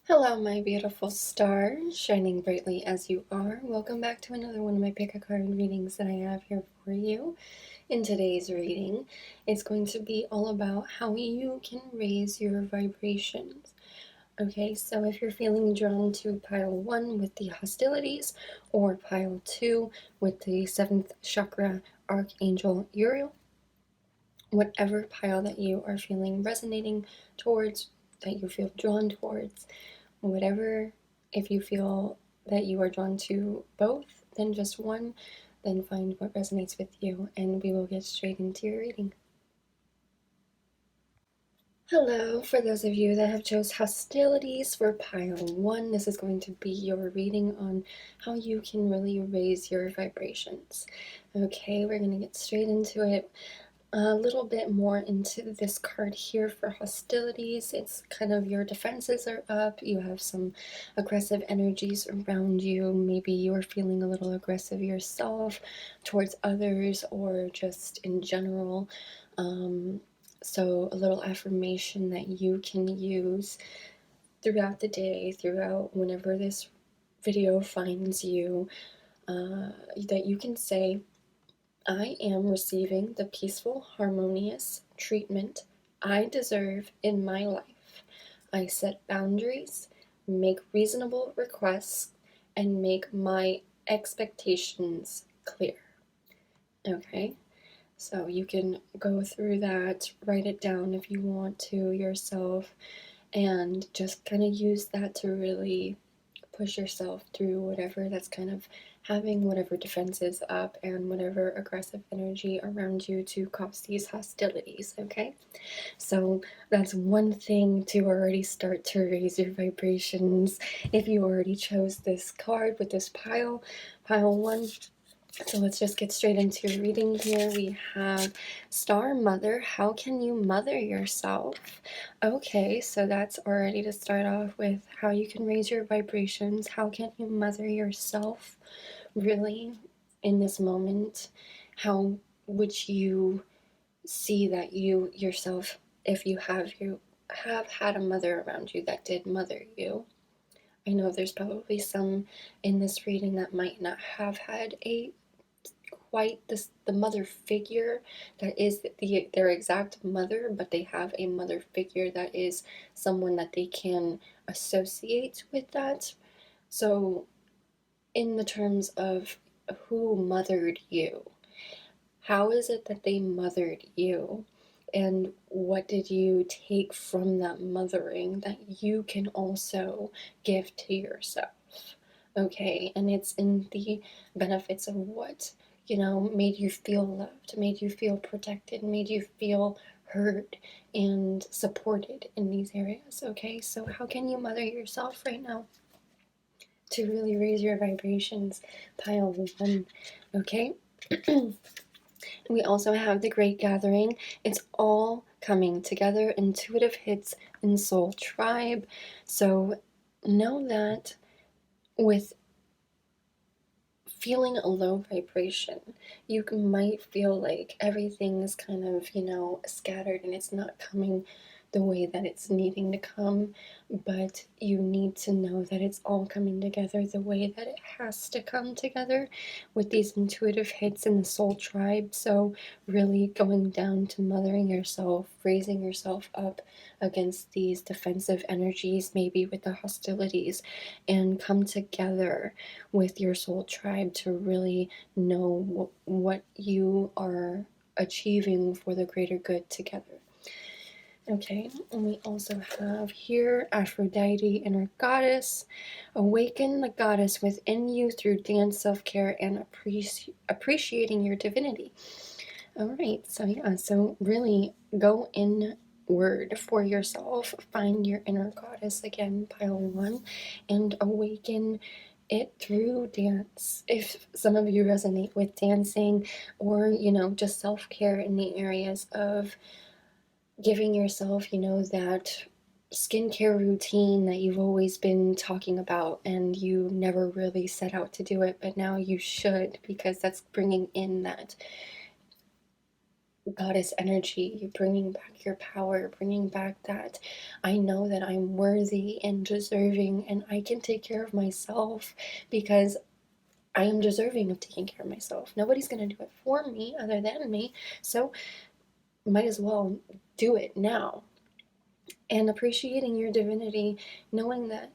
Hello, my beautiful stars, shining brightly as you are. Welcome back to another one of my pick a card readings that I have here for you. In today's reading, it's going to be all about how you can raise your vibrations. Okay, so if you're feeling drawn to pile 1 with the hostilities, or pile 2 with the 7th chakra archangel Uriel, whatever pile that you are feeling resonating towards, that you feel drawn towards, whatever, if you feel that you are drawn to both, then just one, then find what resonates with you, and we will get straight into your reading. Hello, for those of you that have chose hostilities for pile 1, this is going to be your reading on how you can really raise your vibrations. Okay, we're going to get straight into it. A little bit more into this card here for hostilities. It's kind of your defenses are up, you have some aggressive energies around you, maybe you're feeling a little aggressive yourself towards others or just in general. So a little affirmation that you can use throughout the day, throughout whenever this video finds you, that you can say, I am receiving the peaceful, harmonious treatment I deserve in my life. I set boundaries, make reasonable requests, and make my expectations clear. Okay, so you can go through that, write it down if you want to yourself, and just kind of use that to really push yourself through whatever that's kind of having whatever defenses up and whatever aggressive energy around you to cause these hostilities, okay? So that's one thing to already start to raise your vibrations if you already chose this card with this pile 1. So let's just get straight into your reading here. We have Star Mother. How can you mother yourself? Okay, so that's already to start off with how you can raise your vibrations. How can you mother yourself really in this moment? How would you see that you yourself, if you have had a mother around you that did mother you? I know there's probably some in this reading that might not have had a quite the mother figure that is their exact mother, but they have a mother figure that is someone that they can associate with that. So in the terms of who mothered you, how is it that they mothered you, and what did you take from that mothering that you can also give to yourself? Okay, and it's in the benefits of what, made you feel loved, made you feel protected, made you feel heard and supported in these areas. Okay, so how can you mother yourself right now to really raise your vibrations? Pile 1. Okay. We also have the Great Gathering. It's all coming together, intuitive hits and soul tribe. So know that with feeling a low vibration, you might feel like everything is kind of, scattered and it's not coming the way that it's needing to come, but you need to know that it's all coming together the way that it has to come together with these intuitive hits in the soul tribe. So really going down to mothering yourself, raising yourself up against these defensive energies, maybe with the hostilities, and come together with your soul tribe to really know what you are achieving for the greater good together. Okay, and we also have here Aphrodite, inner goddess. Awaken the goddess within you through dance, self-care, and appreciating your divinity. All right, so yeah, so really go inward for yourself. Find your inner goddess again, pile 1, and awaken it through dance. If some of you resonate with dancing or, just self-care in the areas of giving yourself, that skincare routine that you've always been talking about and you never really set out to do it, but now you should, because that's bringing in that goddess energy. You're bringing back your power, bringing back that I know that I'm worthy and deserving and I can take care of myself because I am deserving of taking care of myself. Nobody's going to do it for me other than me. So might as well do it now. And appreciating your divinity, knowing that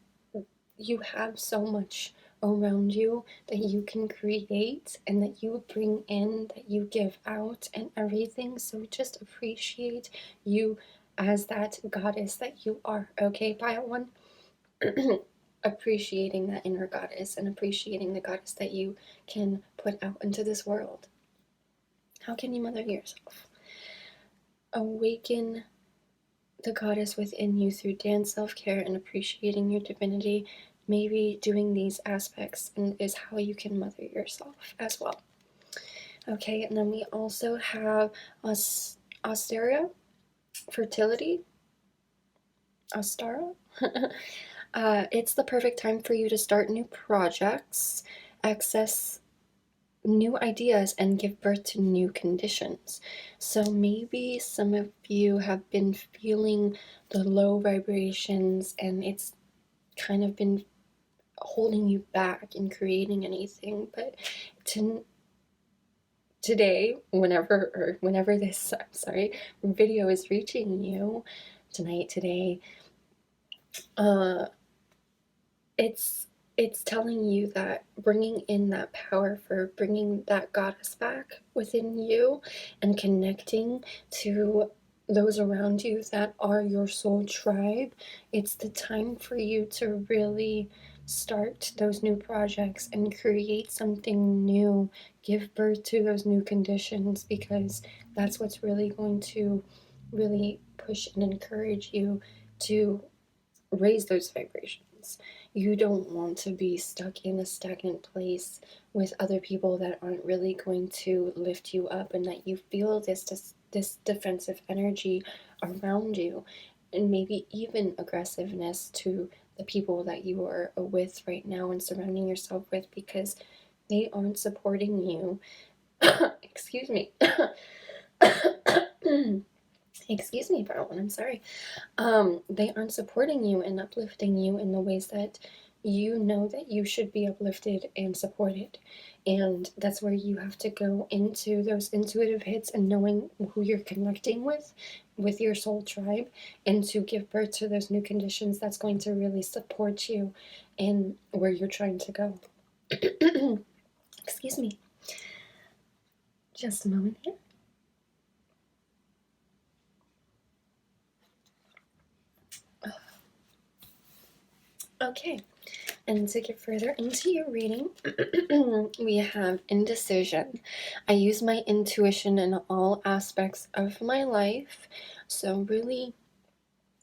you have so much around you that you can create and that you bring in, that you give out, and everything. So just appreciate you as that goddess that you are. Okay, pile one? Appreciating that inner goddess and appreciating the goddess that you can put out into this world. How can you mother yourself? Awaken the goddess within you through dance, self-care, and appreciating your divinity. Maybe doing these aspects is how you can mother yourself as well. Okay, and then we also have Asteria, fertility. Astara. It's the perfect time for you to start new projects, access new ideas, and give birth to new conditions. So maybe some of you have been feeling the low vibrations and it's kind of been holding you back in creating anything. But today, whenever this video is reaching you, today, it's telling you that bringing in that power, for bringing that goddess back within you and connecting to those around you that are your soul tribe, it's the time for you to really start those new projects and create something new, give birth to those new conditions, because that's what's really going to really push and encourage you to raise those vibrations. You don't want to be stuck in a stagnant place with other people that aren't really going to lift you up, and that you feel this defensive energy around you, and maybe even aggressiveness to the people that you are with right now and surrounding yourself with, because they aren't supporting you. Excuse me. Excuse me, Brown. I'm sorry. They aren't supporting you and uplifting you in the ways that you know that you should be uplifted and supported. And that's where you have to go into those intuitive hits and knowing who you're connecting with your soul tribe, and to give birth to those new conditions that's going to really support you in where you're trying to go. Excuse me. Just a moment here. Okay, and to get further into your reading, we have indecision. I use my intuition in all aspects of my life. So really,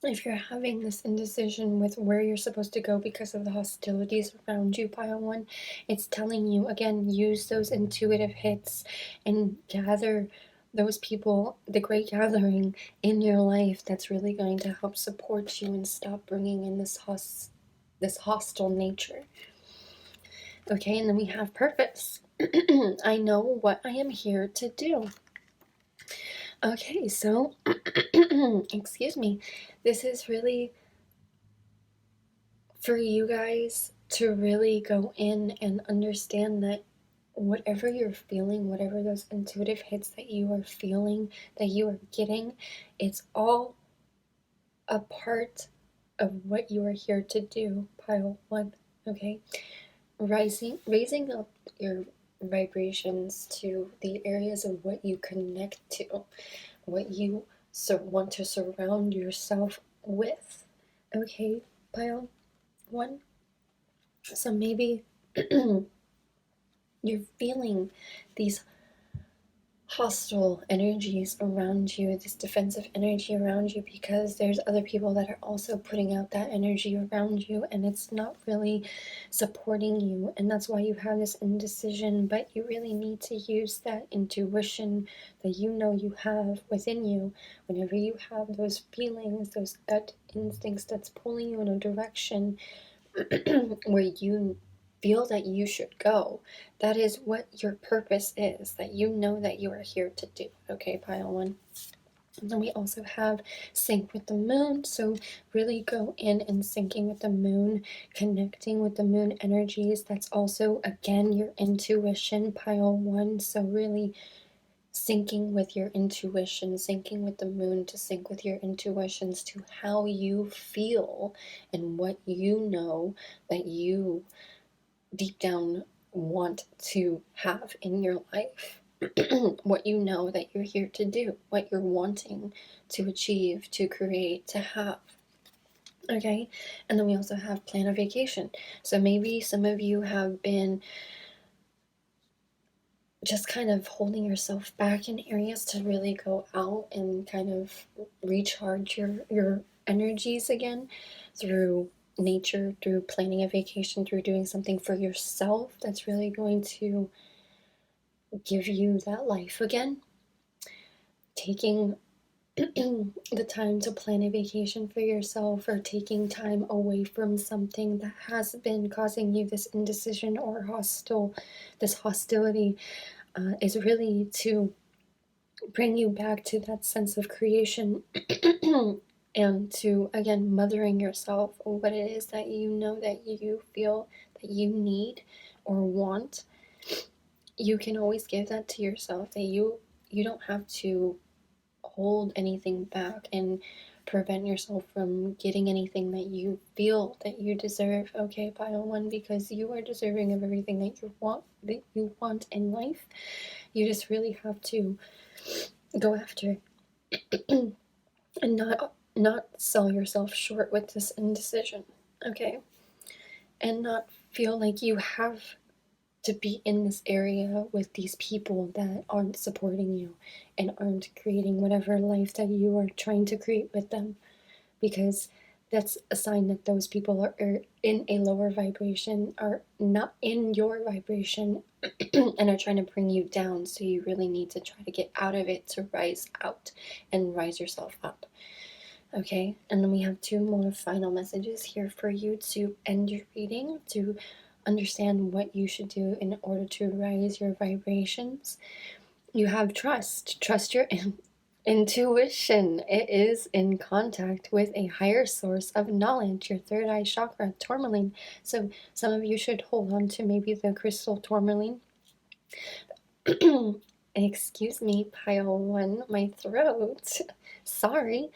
if you're having this indecision with where you're supposed to go because of the hostilities around you, pile one, it's telling you, again, use those intuitive hits and gather those people, the great gathering in your life that's really going to help support you and stop bringing in this hostile nature. Okay, and then we have purpose. I know what I am here to do. Okay, so, excuse me, this is really for you guys to really go in and understand that whatever you're feeling, whatever those intuitive hits that you are feeling, that you are getting, it's all a part of what you are here to do, pile one, okay? Raising up your vibrations to the areas of what you connect to, what you want to surround yourself with. Okay, pile one. So maybe you're feeling these hostile energies around you, this defensive energy around you, because there's other people that are also putting out that energy around you, and it's not really supporting you, and that's why you have this indecision. But you really need to use that intuition that you know you have within you. Whenever you have those feelings, those gut instincts that's pulling you in a direction where you feel that you should go. That is what your purpose is, that you know that you are here to do. Okay, pile one. And then we also have sync with the moon. So really go in and syncing with the moon, connecting with the moon energies. That's also, again, your intuition, pile one. So really syncing with your intuition, syncing with the moon to sync with your intuitions to how you feel and what you know that you deep down want to have in your life. What you know that you're here to do, what you're wanting to achieve, to create, to have. Okay, and then we also have plan a vacation. So maybe some of you have been just kind of holding yourself back in areas to really go out and kind of recharge your energies again through nature, through planning a vacation, through doing something for yourself that's really going to give you that life again. Taking the time to plan a vacation for yourself, or taking time away from something that has been causing you this indecision or this hostility, is really to bring you back to that sense of creation and to, again, mothering yourself what it is that you know that you feel that you need or want. You can always give that to yourself, that you don't have to hold anything back and prevent yourself from getting anything that you feel that you deserve. Okay, pile one, because you are deserving of everything that you want in life. You just really have to go after it and not sell yourself short with this indecision. Okay, and not feel like you have to be in this area with these people that aren't supporting you and aren't creating whatever life that you are trying to create with them, because that's a sign that those people are in a lower vibration, are not in your vibration, and are trying to bring you down. So you really need to try to get out of it to rise out and rise yourself up. Okay, and then we have two more final messages here for you to end your reading, to understand what you should do in order to raise your vibrations. You have trust. Trust your intuition. It is in contact with a higher source of knowledge, your third eye chakra, tourmaline. So some of you should hold on to maybe the crystal tourmaline. Excuse me, pile one, my throat. Sorry.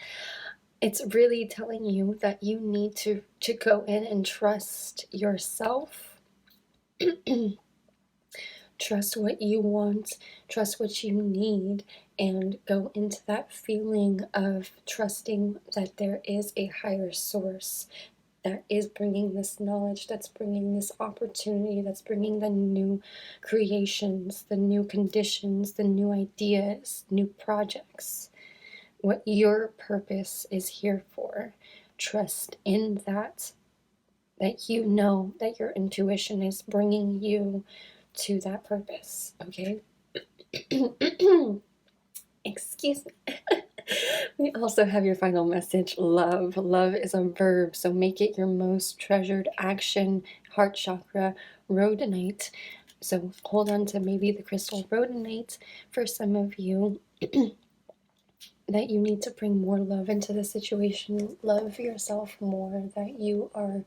It's really telling you that you need to go in and trust yourself. Trust what you want, trust what you need, and go into that feeling of trusting that there is a higher source that is bringing this knowledge, that's bringing this opportunity, that's bringing the new creations, the new conditions, the new ideas, new projects. What your purpose is here for. Trust in that you know that your intuition is bringing you to that purpose, okay? Excuse me. We also have your final message, love. Love is a verb, so make it your most treasured action, heart chakra, rhodonite. So hold on to maybe the crystal rhodonite for some of you. That you need to bring more love into the situation, love yourself more, that you are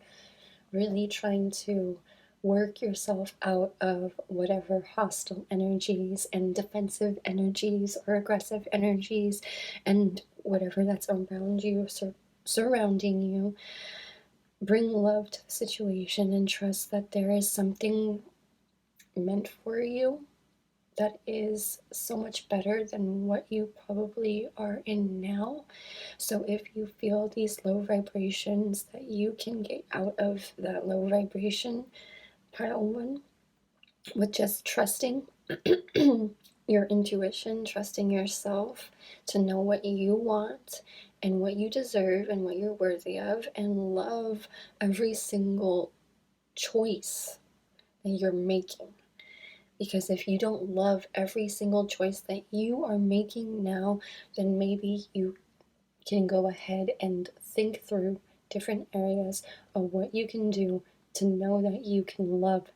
really trying to work yourself out of whatever hostile energies and defensive energies or aggressive energies and whatever that's around you, surrounding you. Bring love to the situation and trust that there is something meant for you that is so much better than what you probably are in now. So if you feel these low vibrations, that you can get out of that low vibration, pile one, with just trusting your intuition, trusting yourself to know what you want and what you deserve and what you're worthy of, and love every single choice that you're making. Because if you don't love every single choice that you are making now, then maybe you can go ahead and think through different areas of what you can do to know that you can love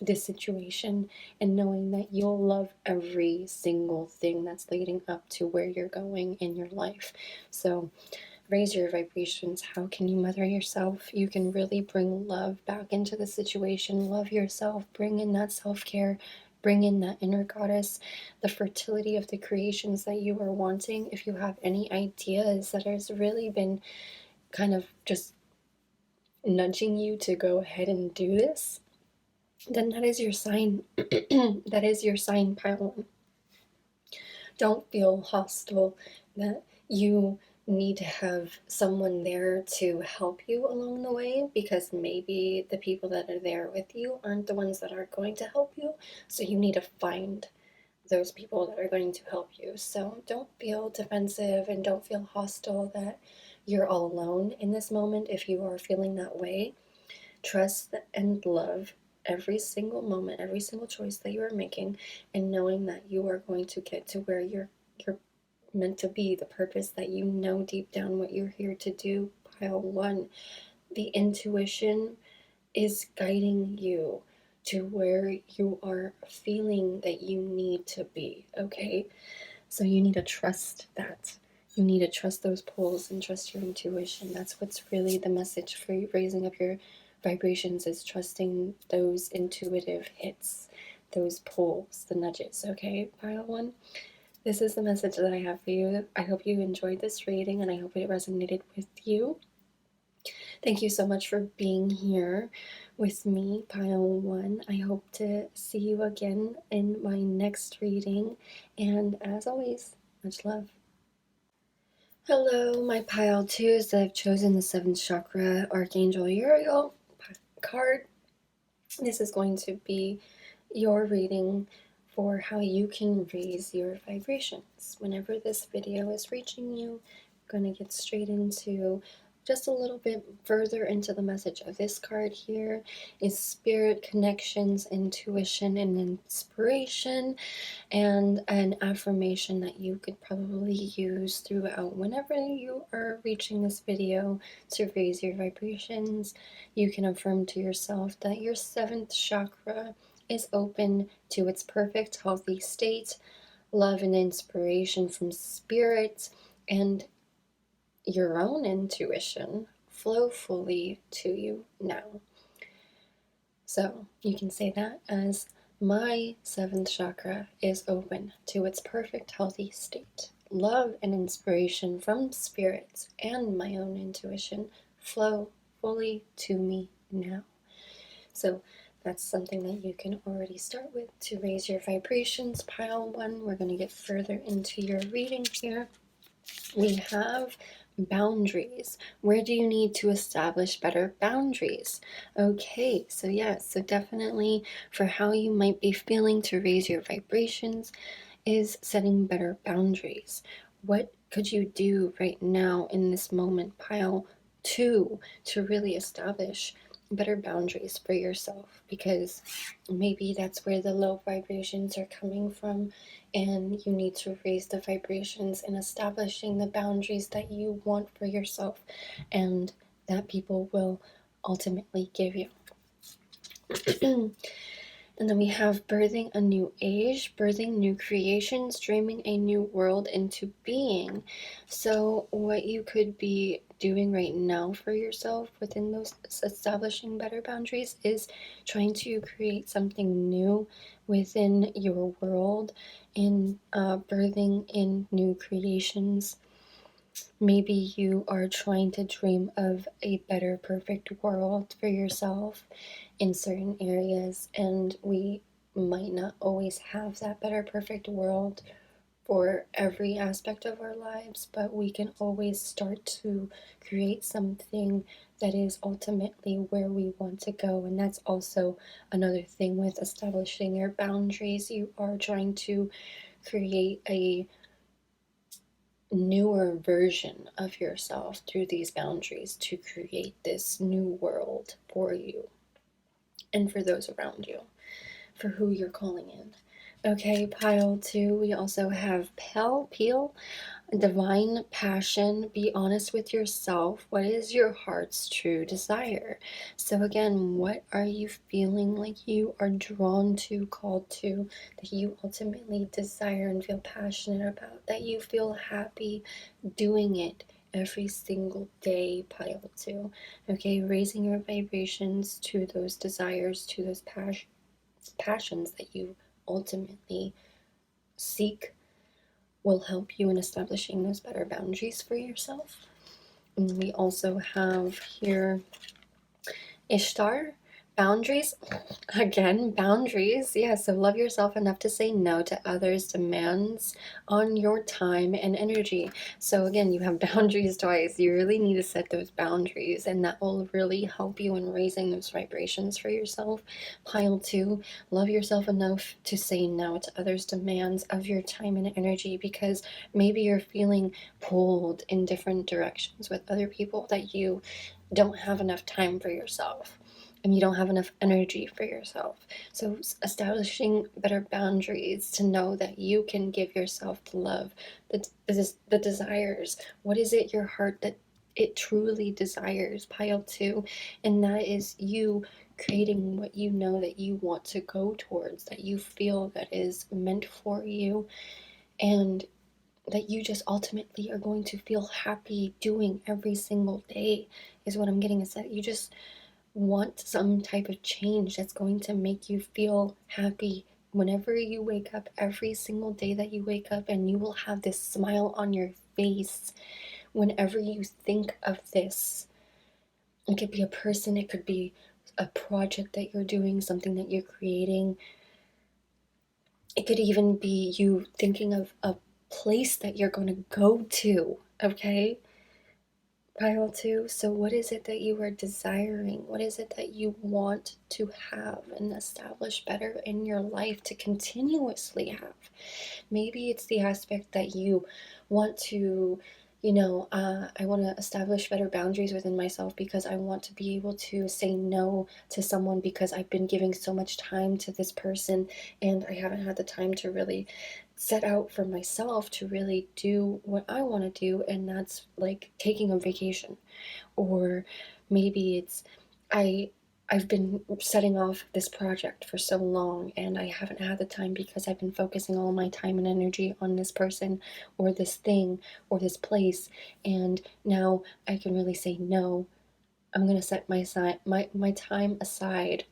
this situation and knowing that you'll love every single thing that's leading up to where you're going in your life. So raise your vibrations. How can you mother yourself? You can really bring love back into the situation. Love yourself. Bring in that self-care. Bring in that inner goddess, the fertility of the creations that you are wanting. If you have any ideas that has really been kind of just nudging you to go ahead and do this, then that is your sign. That is your sign, pile one. Don't feel hostile that you need to have someone there to help you along the way, because maybe the people that are there with you aren't the ones that are going to help you. So you need to find those people that are going to help you. So don't feel defensive and don't feel hostile that you're all alone in this moment. If you are feeling that way, trust and love every single moment, every single choice that you are making, and knowing that you are going to get to where you're meant to be, the purpose that you know deep down what you're here to do. Pile one, the intuition is guiding you to where you are feeling that you need to be, okay? So you need to trust that. You need to trust those pulls and trust your intuition. That's what's really the message for raising up your vibrations, is trusting those intuitive hits, those pulls, the nudges, okay? Pile one. This is the message that I have for you. I hope you enjoyed this reading and I hope it resonated with you. Thank you so much for being here with me, Pile one. I hope to see you again in my next reading. And as always, much love. Hello, my Pile twos that have chosen the 7th chakra Archangel Uriel card. This is going to be your reading for how you can raise your vibrations. Whenever this video is reaching you, I'm going to get straight into just a little bit further into the message of this card here is spirit connections, intuition, and inspiration, and an affirmation that you could probably use throughout whenever you are reaching this video to raise your vibrations. You can affirm to yourself that your 7th chakra is open to its perfect healthy state, love and inspiration from spirit, and your own intuition flow fully to you now. So you can say that as my 7th chakra is open to its perfect healthy state. Love and inspiration from spirits and my own intuition flow fully to me now. So that's something that you can already start with to raise your vibrations. Pile one, we're going to get further into your reading here. We have boundaries. Where do you need to establish better boundaries? Okay, so yes, so definitely for how you might be feeling to raise your vibrations is setting better boundaries. What could you do right now in this moment, Pile two, to really establish better boundaries for yourself? Because maybe that's where the low vibrations are coming from, and you need to raise the vibrations in establishing the boundaries that you want for yourself and that people will ultimately give you. And then we have birthing a new age, birthing new creations, dreaming a new world into being. So what you could be doing right now for yourself within those establishing better boundaries is trying to create something new within your world in birthing in new creations. Maybe you are trying to dream of a better, perfect world for yourself in certain areas, and we might not always have that better, perfect world for every aspect of our lives, but we can always start to create something that is ultimately where we want to go. And that's also another thing with establishing your boundaries. You are trying to create a newer version of yourself through these boundaries to create this new world for you and for those around you, for who you're calling in. Okay, Pile two, we also have peel. divine passion. Be honest with yourself. What is your heart's true desire? So again, what are you feeling like you are drawn to, called to, that you ultimately desire and feel passionate about, that you feel happy doing it every single day? Pile 2. Okay, raising your vibrations to those desires, to those passions that you ultimately seek, will help you in establishing those better boundaries for yourself. And we also have here Ishtar, boundaries. Again, boundaries. Yeah, so love yourself enough to say no to others' demands on your time and energy. So again, you have boundaries twice. You really need to set those boundaries, and that will really help you in raising those vibrations for yourself. Pile 2, love yourself enough to say no to others' demands of your time and energy, because maybe you're feeling pulled in different directions with other people, that you don't have enough time for yourself and you don't have enough energy for yourself. So establishing better boundaries to know that you can give yourself the love, the desires. What is it your heart that it truly desires? Pile 2, and that is you creating what you know that you want to go towards, that you feel that is meant for you, and that you just ultimately are going to feel happy doing every single day, is what I'm getting, is that you just want some type of change that's going to make you feel happy whenever you wake up, every single day that you wake up, and you will have this smile on your face whenever you think of this. It could be a person, it could be a project that you're doing, something that you're creating. It could even be you thinking of a place that you're going to go to, okay? Pile 2. So, what is it that you are desiring? What is it that you want to have and establish better in your life to continuously have? Maybe it's the aspect that you want to, I want to establish better boundaries within myself because I want to be able to say no to someone because I've been giving so much time to this person and I haven't had the time to really set out for myself to really do what I want to do, and that's like taking a vacation. Or maybe it's I I've been setting off this project for so long and I haven't had the time because I've been focusing all my time and energy on this person or this thing or this place, and now I can really say no. I'm going to set my time aside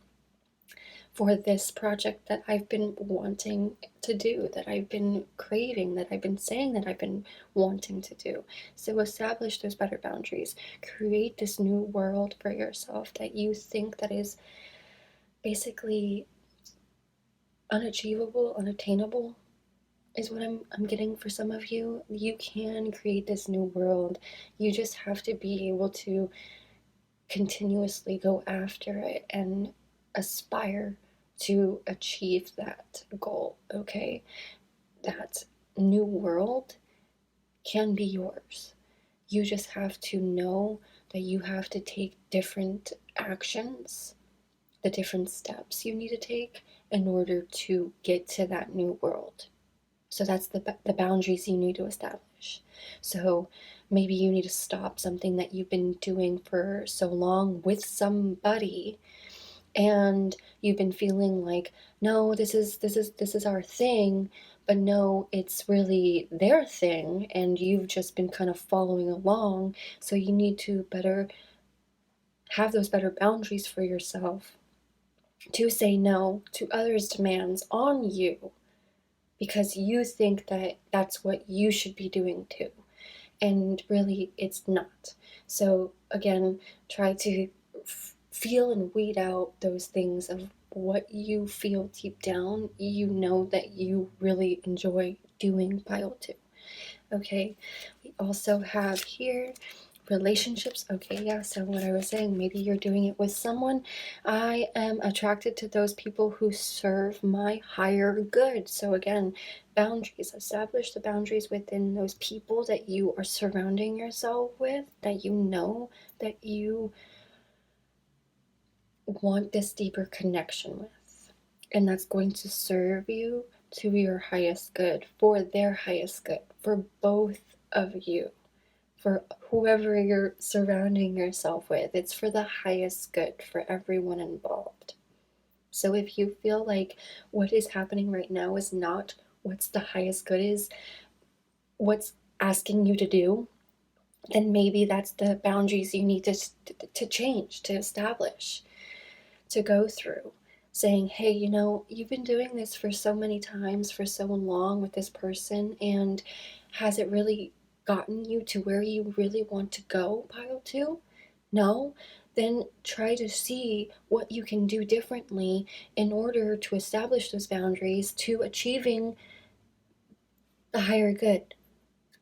for this project that I've been wanting to do, that I've been craving, that I've been saying that I've been wanting to do. So establish those better boundaries. Create this new world for yourself that you think that is basically unachievable, unattainable, is what I'm getting for some of you. You can create this new world. You just have to be able to continuously go after it and aspire to achieve that goal, okay? That new world can be yours. You just have to know that you have to take different actions, the different steps you need to take in order to get to that new world. So that's the boundaries you need to establish. So maybe you need to stop something that you've been doing for so long with somebody, and you've been feeling like, no, this is our thing, but no, it's really their thing, and you've just been kind of following along. So you need to better have those better boundaries for yourself to say no to others' demands on you because you think that that's what you should be doing too. And really, it's not. So, again, try to feel and weed out those things of what you feel deep down, you know that you really enjoy doing. Pile 2. Okay, we also have here relationships. Okay, yeah, so what I was saying, maybe you're doing it with someone. I am attracted to those people who serve my higher good. So again, boundaries. Establish the boundaries within those people that you are surrounding yourself with, that you know that you want this deeper connection with, and that's going to serve you to your highest good, for their highest good, for both of you, for whoever you're surrounding yourself with. It's for the highest good for everyone involved. So if you feel like what is happening right now is not what's the highest good, is what's asking you to do, then maybe that's the boundaries you need to change, to establish, to go through. Saying, hey, you've been doing this for so many times, for so long with this person, and has it really gotten you to where you really want to go, pile two? No? Then try to see what you can do differently in order to establish those boundaries to achieving the higher good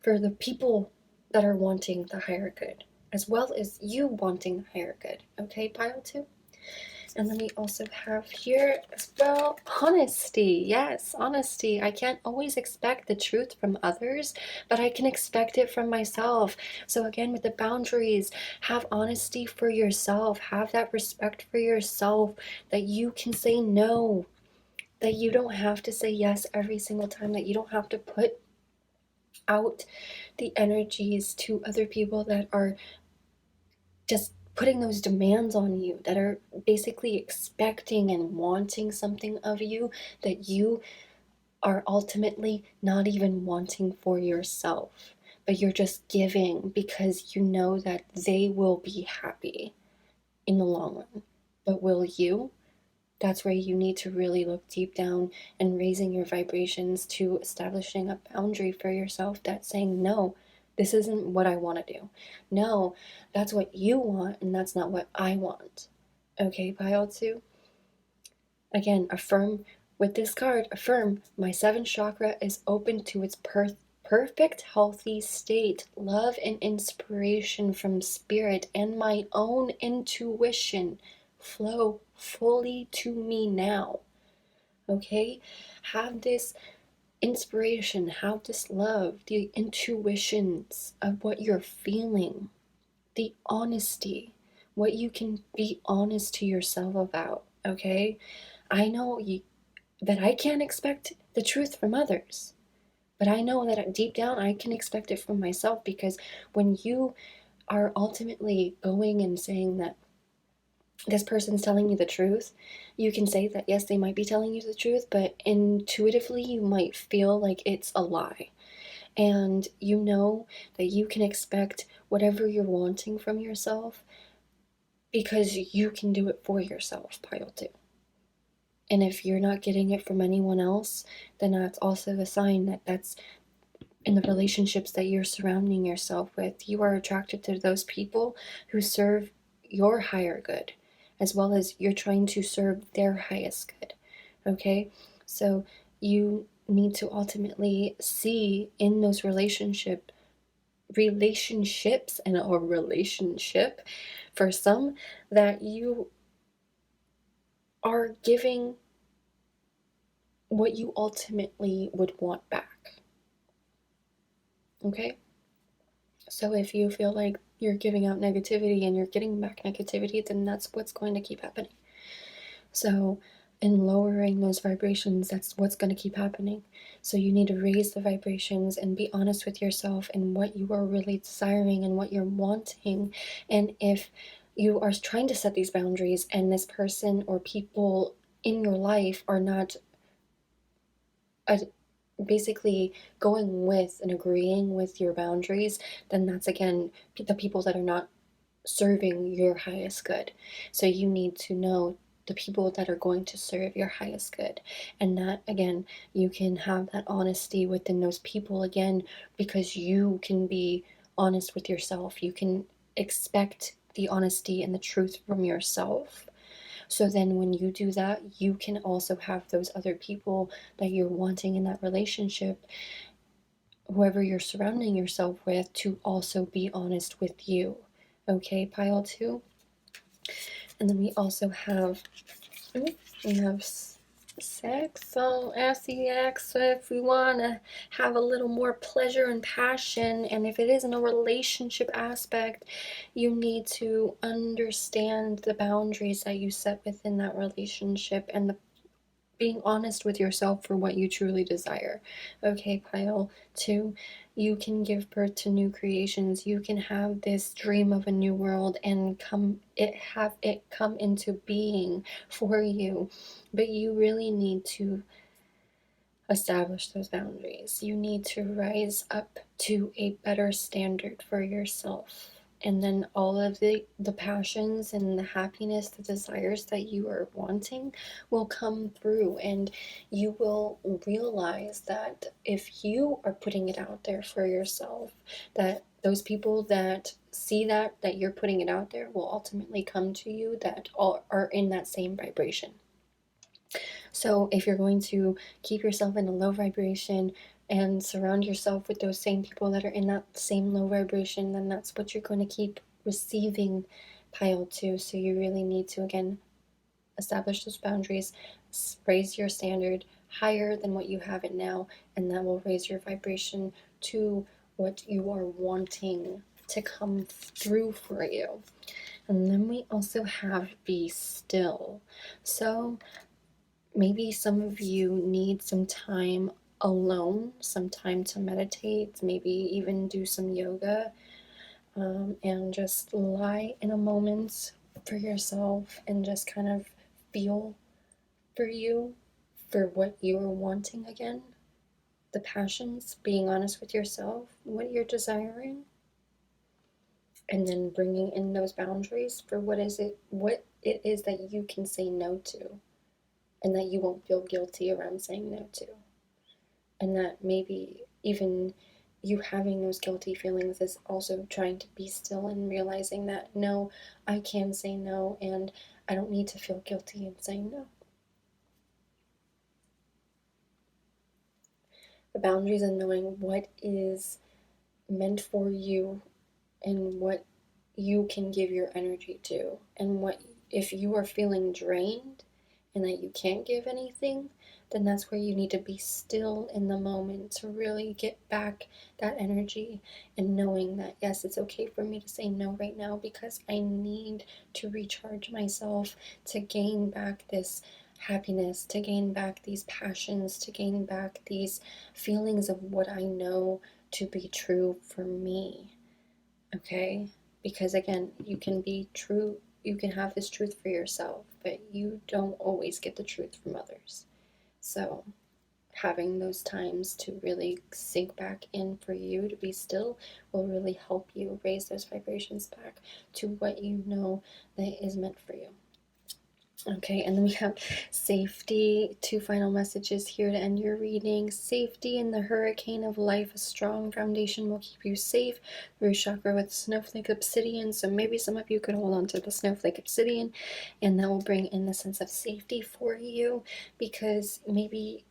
for the people that are wanting the higher good, as well as you wanting the higher good. Okay, pile two? And then we also have here as well, honesty. Yes, honesty. I can't always expect the truth from others, but I can expect it from myself. So again, with the boundaries, have honesty for yourself. Have that respect for yourself, that you can say no, that you don't have to say yes every single time, that you don't have to put out the energies to other people that are just putting those demands on you, that are basically expecting and wanting something of you that you are ultimately not even wanting for yourself, but you're just giving because you know that they will be happy in the long run. But will you? That's where you need to really look deep down and raising your vibrations to establishing a boundary for yourself that's saying, no, this isn't what I want to do. No, that's what you want, and that's not what I want. Okay, pile two? Again, affirm with this card, affirm my seventh chakra is open to its perfect healthy state, love and inspiration from spirit and my own intuition flow fully to me now. Okay? Have this inspiration, have this love, the intuitions of what you're feeling, the honesty, what you can be honest to yourself about. Okay? I know that I can't expect the truth from others, but I know that deep down I can expect it from myself, because when you are ultimately going and saying that this person's telling you the truth, you can say that yes, they might be telling you the truth, but intuitively you might feel like it's a lie. And you know that you can expect whatever you're wanting from yourself because you can do it for yourself, pile two. And if you're not getting it from anyone else, then that's also a sign that that's in the relationships that you're surrounding yourself with. You are attracted to those people who serve your higher good, as well as you're trying to serve their highest good. Okay? So you need to ultimately see in those relationships and a relationship for some, that you are giving what you ultimately would want back. Okay? So if you feel like you're giving out negativity and you're getting back negativity, then that's what's going to keep happening. So in lowering those vibrations, that's what's going to keep happening. So you need to raise the vibrations and be honest with yourself and what you are really desiring and what you're wanting. And if you are trying to set these boundaries and this person or people in your life are not basically going with and agreeing with your boundaries, then that's again the people that are not serving your highest good. So you need to know the people that are going to serve your highest good, and that again, you can have that honesty within those people again, because you can be honest with yourself. You can expect the honesty and the truth from yourself. So then when you do that, you can also have those other people that you're wanting in that relationship, whoever you're surrounding yourself with, to also be honest with you. Okay, pile two? And then we also have, we have sex, so SEX, so if we want to have a little more pleasure and passion, and if it is in a relationship aspect, you need to understand the boundaries that you set within that relationship and the being honest with yourself for what you truly desire. Okay, pile 2, you can give birth to new creations. You can have this dream of a new world and have it come into being for you. But you really need to establish those boundaries. You need to rise up to a better standard for yourself. And then all of the passions and the happiness, the desires that you are wanting will come through. And you will realize that if you are putting it out there for yourself, that those people that see that you're putting it out there will ultimately come to you that all are in that same vibration. So if you're going to keep yourself in a low vibration and surround yourself with those same people that are in that same low vibration, then that's what you're going to keep receiving, pile 2. So you really need to, again, establish those boundaries, raise your standard higher than what you have it now, and that will raise your vibration to what you are wanting to come through for you. And then we also have be still. So maybe some of you need some time alone, some time to meditate, maybe even do some yoga, and just lie in a moment for yourself and just kind of feel for you, for what you're wanting again, the passions, being honest with yourself, what you're desiring, and then bringing in those boundaries for what it is that you can say no to, and that you won't feel guilty around saying no to. And that maybe even you having those guilty feelings is also trying to be still and realizing that no, I can say no, and I don't need to feel guilty in saying no. The boundaries and knowing what is meant for you and what you can give your energy to, and what if you are feeling drained and that you can't give anything, then that's where you need to be still in the moment to really get back that energy, and knowing that yes, it's okay for me to say no right now because I need to recharge myself, to gain back this happiness, to gain back these passions, to gain back these feelings of what I know to be true for me. Okay? Because again, you can be true, you can have this truth for yourself, but you don't always get the truth from others. So, having those times to really sink back in for you to be still will really help you raise those vibrations back to what you know that is meant for you. Okay, and then we have safety. 2 final messages here to end your reading. Safety in the hurricane of life. A strong foundation will keep you safe. Root chakra with snowflake obsidian. So maybe some of you could hold on to the snowflake obsidian, and that will bring in the sense of safety for you, because maybe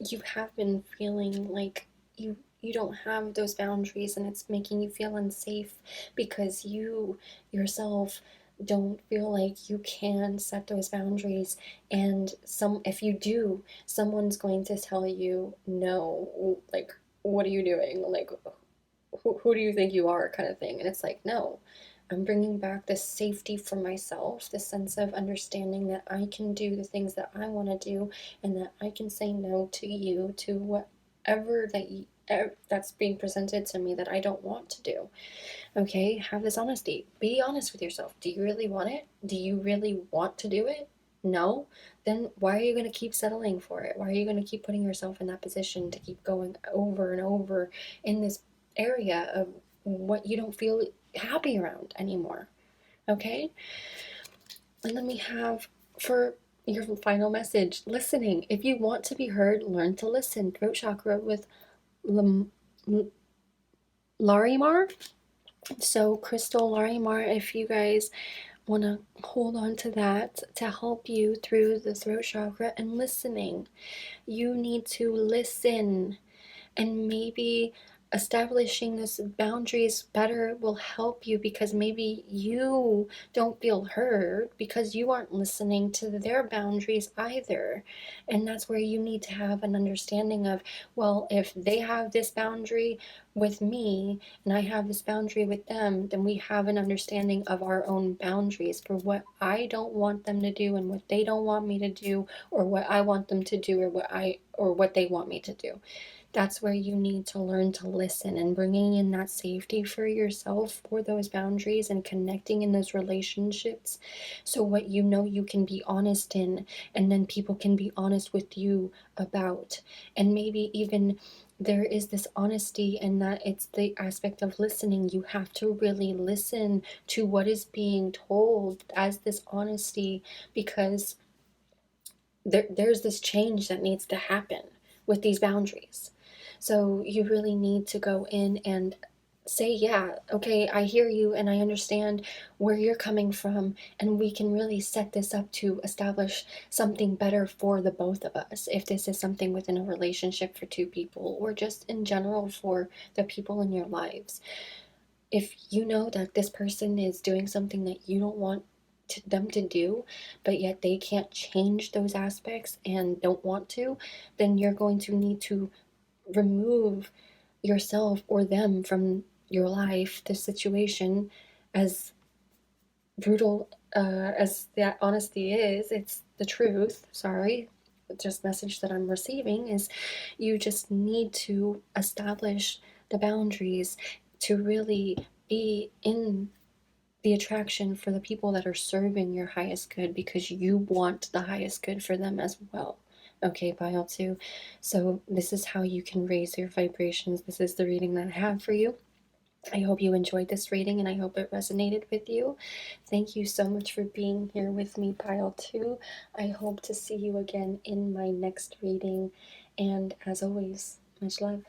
you have been feeling like you don't have those boundaries, and it's making you feel unsafe because you yourself don't feel like you can set those boundaries, and if you do, someone's going to tell you no, like, what are you doing, like, who do you think you are, kind of thing. And it's like, no, I'm bringing back this safety for myself, this sense of understanding that I can do the things that I want to do, and that I can say no to you, to whatever that's being presented to me that I don't want to do. Okay, have this honesty. Be honest with yourself. Do you really want it? Do you really want to do it? No? Then why are you going to keep settling for it? Why are you going to keep putting yourself in that position to keep going over and over in this area of what you don't feel happy around anymore? Okay? And then we have, for your final message, listening. If you want to be heard, learn to listen. Throat chakra with Larimar. So Crystal Larimar, if you guys want to hold on to that to help you through the throat chakra and listening. You need to listen, and maybe establishing those boundaries better will help you, because maybe you don't feel heard because you aren't listening to their boundaries either. And that's where you need to have an understanding of, well, if they have this boundary with me and I have this boundary with them, then we have an understanding of our own boundaries for what I don't want them to do and what they don't want me to do, or what I want them to do, or what they want me to do. That's where you need to learn to listen, and bringing in that safety for yourself for those boundaries and connecting in those relationships. So what you can be honest in, and then people can be honest with you about. And maybe even there is this honesty, and that it's the aspect of listening. You have to really listen to what is being told as this honesty, because there's this change that needs to happen with these boundaries. So you really need to go in and say, yeah, okay, I hear you and I understand where you're coming from, and we can really set this up to establish something better for the both of us. If this is something within a relationship for two people, or just in general for the people in your lives. If you know that this person is doing something that you don't want them to do, but yet they can't change those aspects and don't want to, then you're going to need to remove yourself or them from your life, the situation. As brutal as that honesty is, it's the truth. Sorry, just message that I'm receiving is, you just need to establish the boundaries to really be in the attraction for the people that are serving your highest good, because you want the highest good for them as well. Okay, pile two. So this is how you can raise your vibrations. This is the reading that I have for you. I hope you enjoyed this reading, and I hope it resonated with you. Thank you so much for being here with me, pile two. I hope to see you again in my next reading. And as always, much love.